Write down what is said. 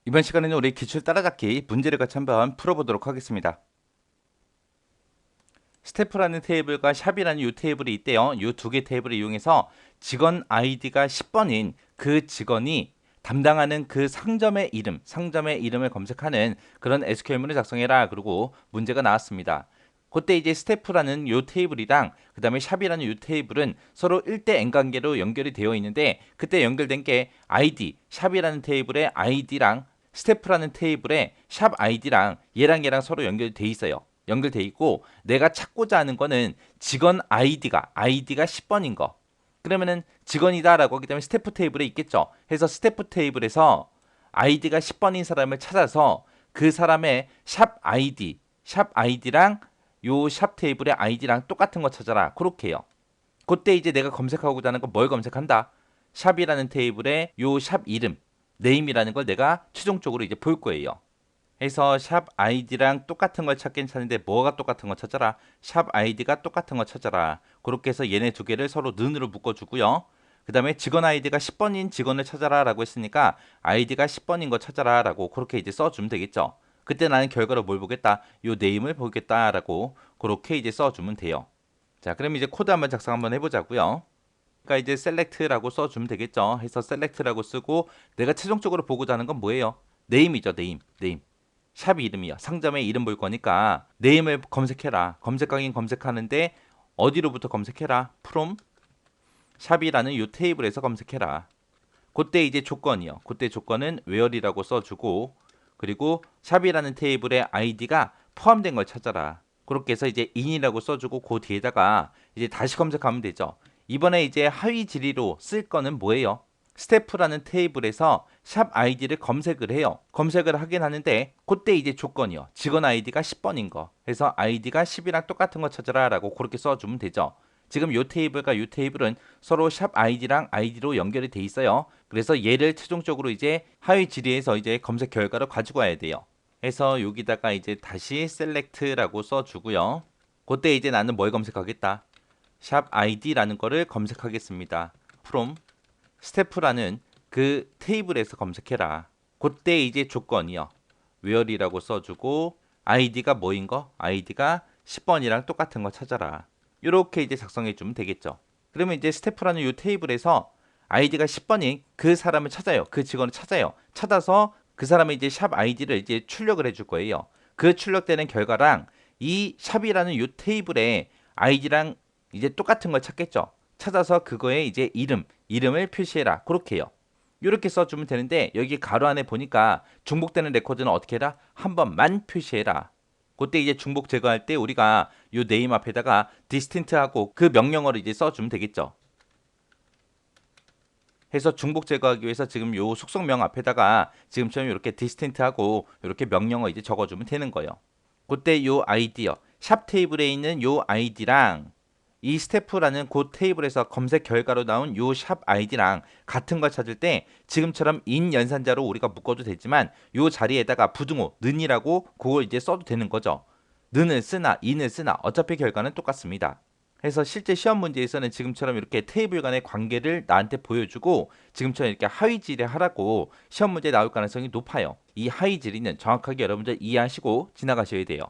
이번 시간에는 우리 기출 따라잡기 문제를 같이 한번 풀어보도록 하겠습니다. 스태프라는 테이블과 샵이라는 이 테이블이 있대요. 이 두 개 테이블을 이용해서 직원 아이디가 10번인 그 직원이 담당하는 그 상점의 이름을 검색하는 그런 SQL문을 작성해라. 그리고 문제가 나왔습니다. 그때 이제 스태프라는 요 테이블이랑 그 다음에 샵이라는 요 테이블은 서로 1대 n 관계로 연결이 되어 있는데 그때 연결된 게 아이디, 샵이라는 테이블의 아이디랑 스태프라는 테이블의 샵 아이디랑 얘랑 서로 연결돼 있어요. 연결돼 있고 내가 찾고자 하는 거는 직원 아이디가 10번인 거. 그러면은 직원이다라고 하기 때문에 스태프 테이블에 있겠죠. 해서 스태프 테이블에서 아이디가 10번인 사람을 찾아서 그 사람의 샵 아이디랑 요 샵 테이블의 아이디랑 똑같은 거 찾아라. 그렇게 해요. 그때 이제 내가 검색하고자 하는 건 뭘 검색한다? 샵이라는 테이블에 요 샵 이름, 네임이라는 걸 내가 최종적으로 이제 볼 거예요. 해서 샵 아이디랑 똑같은 걸 찾긴 찾는데 뭐가 똑같은 거 찾아라. 샵 아이디가 똑같은 거 찾아라. 그렇게 해서 얘네 두 개를 서로 는으로 묶어주고요. 그 다음에 직원 아이디가 10번인 직원을 찾아라 라고 했으니까 아이디가 10번인 거 찾아라 라고 그렇게 이제 써주면 되겠죠. 그때 나는 결과로 뭘 보겠다? 요 네임을 보겠다 라고 그렇게 이제 써주면 돼요. 자, 그럼 이제 코드 한번 작성 한번 해보자고요. 그러니까 이제 select라고 써주면 되겠죠. 해서 select라고 쓰고 내가 최종적으로 보고자 하는 건 뭐예요? 네임이죠, 네임. 샵 이름이요. 상점의 이름 볼 거니까 네임을 검색해라. 검색하긴 검색하는데 어디로부터 검색해라? from 샵이라는 이 테이블에서 검색해라. 그때 이제 조건이요. 그때 조건은 where이라고 써주고 그리고 샵이라는 테이블의 아이디가 포함된 걸 찾아라. 그렇게 해서 이제 in이라고 써주고 그 뒤에다가 이제 다시 검색하면 되죠. 이번에 이제 하위 지리로 쓸 거는 뭐예요? 스태프라는 테이블에서 샵 아이디를 검색을 해요. 검색을 하긴 하는데 그때 이제 조건이요. 직원 아이디가 10번인 거. 해서 아이디가 10이랑 똑같은 거 찾아라 라고 그렇게 써주면 되죠. 지금 요 테이블과 요 테이블은 서로 샵 아이디랑 아이디로 연결이 돼 있어요. 그래서 얘를 최종적으로 이제 하위 지리에서 이제 검색 결과를 가지고 와야 돼요. 해서 여기다가 이제 다시 select라고 써주고요. 그때 이제 나는 뭘 검색하겠다. 샵 id라는 거를 검색하겠습니다. from 스태프라는 그 테이블에서 검색해라. 그때 이제 조건이요. where이라고 써주고 id가 뭐인 거? id가 10번이랑 똑같은 거 찾아라. 이렇게 이제 작성해 주면 되겠죠. 그러면 이제 스태프라는 이 테이블에서 아이디가 10번인 그 사람을 찾아요. 그 직원을 찾아요. 찾아서 그 사람의 이제 샵 아이디를 이제 출력을 해줄 거예요. 그 출력되는 결과랑 이 샵이라는 이 테이블의 아이디랑 이제 똑같은 걸 찾겠죠. 찾아서 그거에 이제 이름을 표시해라. 그렇게 해요. 이렇게 써주면 되는데 여기 가로 안에 보니까 중복되는 레코드는 어떻게 해라? 한 번만 표시해라. 그때 이제 중복 제거할 때 우리가 요 네임 앞에다가 디스틴트하고 그 명령어를 이제 써주면 되겠죠. 해서 중복 제거하기 위해서 지금 요 속성명 앞에다가 지금처럼 이렇게 디스틴트하고 이렇게 명령어 이제 적어주면 되는 거예요. 그때 요 아이디요. 샵 테이블에 있는 요 아이디랑 이 스태프라는 그 테이블에서 검색 결과로 나온 요 샵 아이디랑 같은 걸 찾을 때 지금처럼 인 연산자로 우리가 묶어도 되지만 요 자리에다가 부등호 는이라고 그걸 이제 써도 되는 거죠. 는을 쓰나 인을 쓰나 어차피 결과는 똑같습니다. 해서 실제 시험 문제에서는 지금처럼 이렇게 테이블 간의 관계를 나한테 보여주고 지금처럼 이렇게 하위 지리하라고 시험 문제에 나올 가능성이 높아요. 이 하위 지리는 정확하게 여러분들 이해하시고 지나가셔야 돼요.